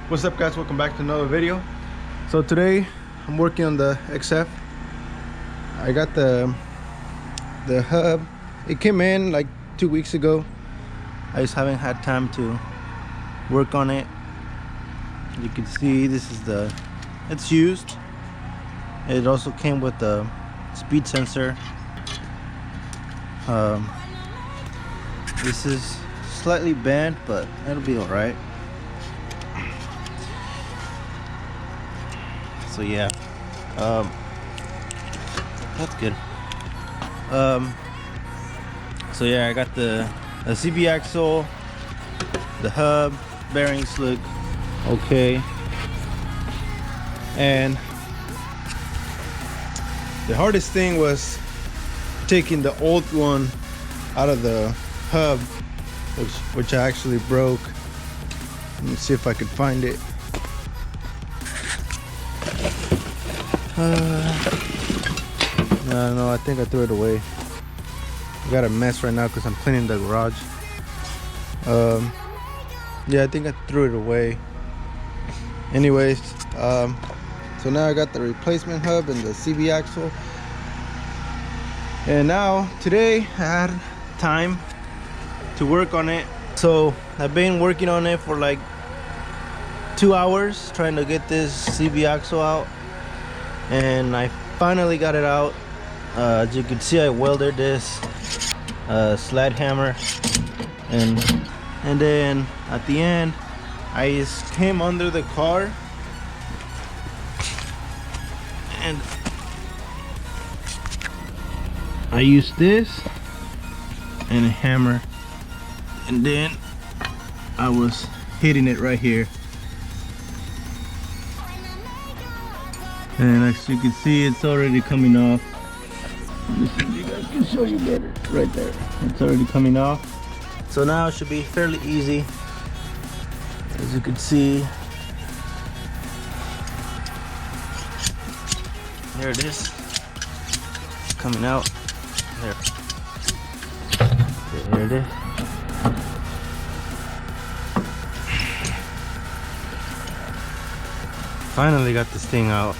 What's up, guys? Welcome back to another video. So today I'm working on the XF. I got the hub. It came in like 2 weeks ago. I just haven't had time to work on it. You can see this is it's used. It also came with the speed sensor. This is slightly bent, but it'll be all right. So yeah, that's good. So yeah, I got the CB axle, the hub, bearings look okay, and the hardest thing was taking the old one out of the hub, which I actually broke. Let me see if I could find it. No, I think I threw it away. I got a mess right now because I'm cleaning the garage. Yeah, I think I threw it away. Anyways, so now I got the replacement hub and the CB axle. And now today I had time to work on it. So I've been working on it for like 2 hours trying to get this CB axle out. And I finally got it out. As you can see, I welded this sled hammer, and then at the end I just came under the car and I used this and a hammer, and then I was hitting it right here. And as you can see, it's already coming off. Let me see if you guys can show you better. Right there, it's already coming off. So now it should be fairly easy. As you can see, there it is. It's coming out. There it is. Finally got this thing out.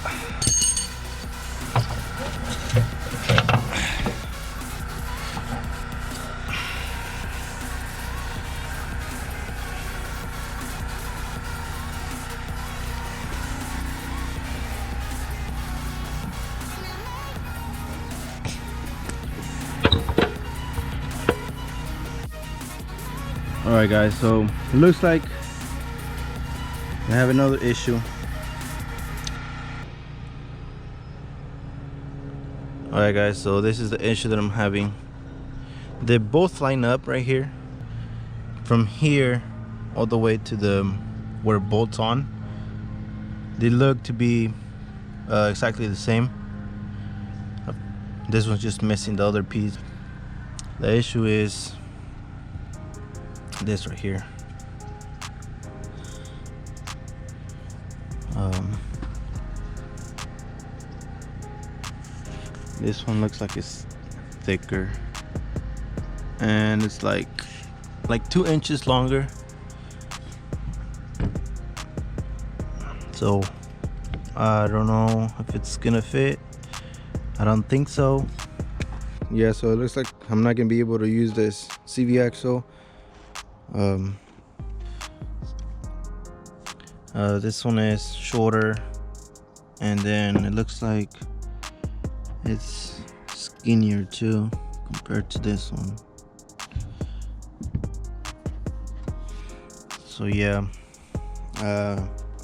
Alright guys, so it looks like I have another issue. Alright guys, so this is the issue that I'm having. They both line up right here. From here all the way to the where it bolts on. They look to be exactly the same. This one's just missing the other piece. The issue is this right here. This one looks like it's thicker, and it's like 2 inches longer. So I don't know if it's gonna fit. I don't think so. Yeah, so it looks like I'm not gonna be able to use this CV axle. This one is shorter, and then it looks like it's skinnier too compared to this one. So yeah,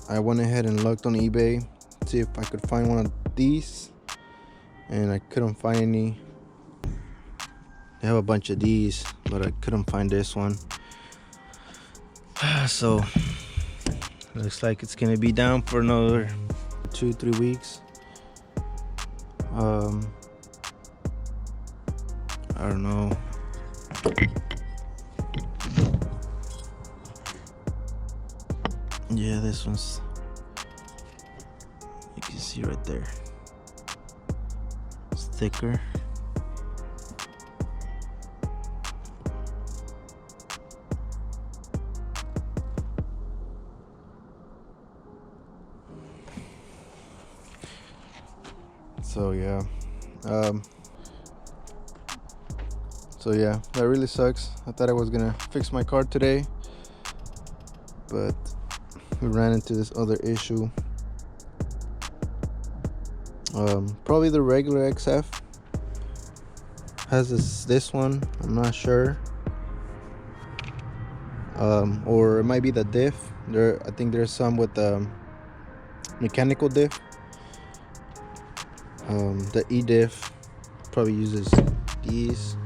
I went ahead and looked on eBay to see if I could find one of these, and I couldn't find any. They have a bunch of these, but I couldn't find this one. So looks like it's gonna be down for another 2-3 weeks. I don't know. Yeah, this one's, you can see right there, it's thicker. So yeah, um, that really sucks. I thought I was gonna fix my car today, but we ran into this other issue. Probably the regular XF has this one, I'm not sure. Or it might be the diff. I think there's some with mechanical diff. The e-diff probably uses these.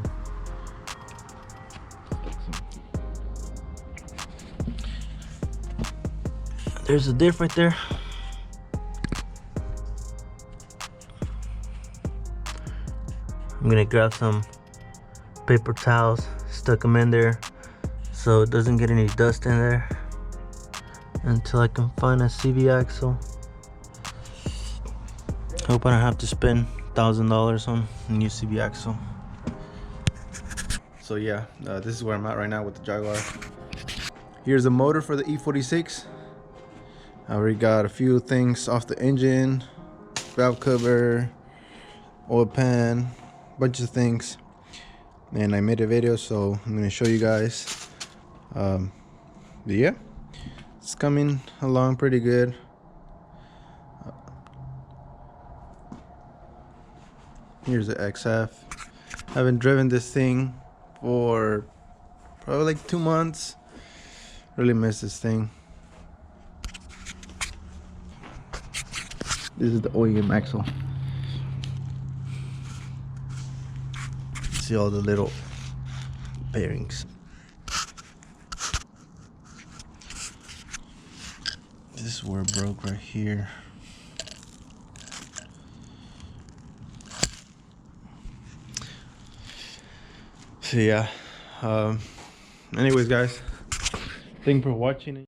There's a diff right there. I'm gonna grab some paper towels, stuck them in there so it doesn't get any dust in there until I can find a CV axle. Hope I don't have to spend $1,000 on a new CV axle. So yeah, this is where I'm at right now with the Jaguar. Here's the motor for the E46. I already got a few things off the engine, valve cover, oil pan, bunch of things, and I made a video, so I'm gonna show you guys. But yeah, it's coming along pretty good. Here's the XF. I haven't driven this thing for probably like 2 months. Really miss this thing. This is the OEM axle. See all the little bearings. This is where it broke right here. So yeah, anyways guys, thanks for watching.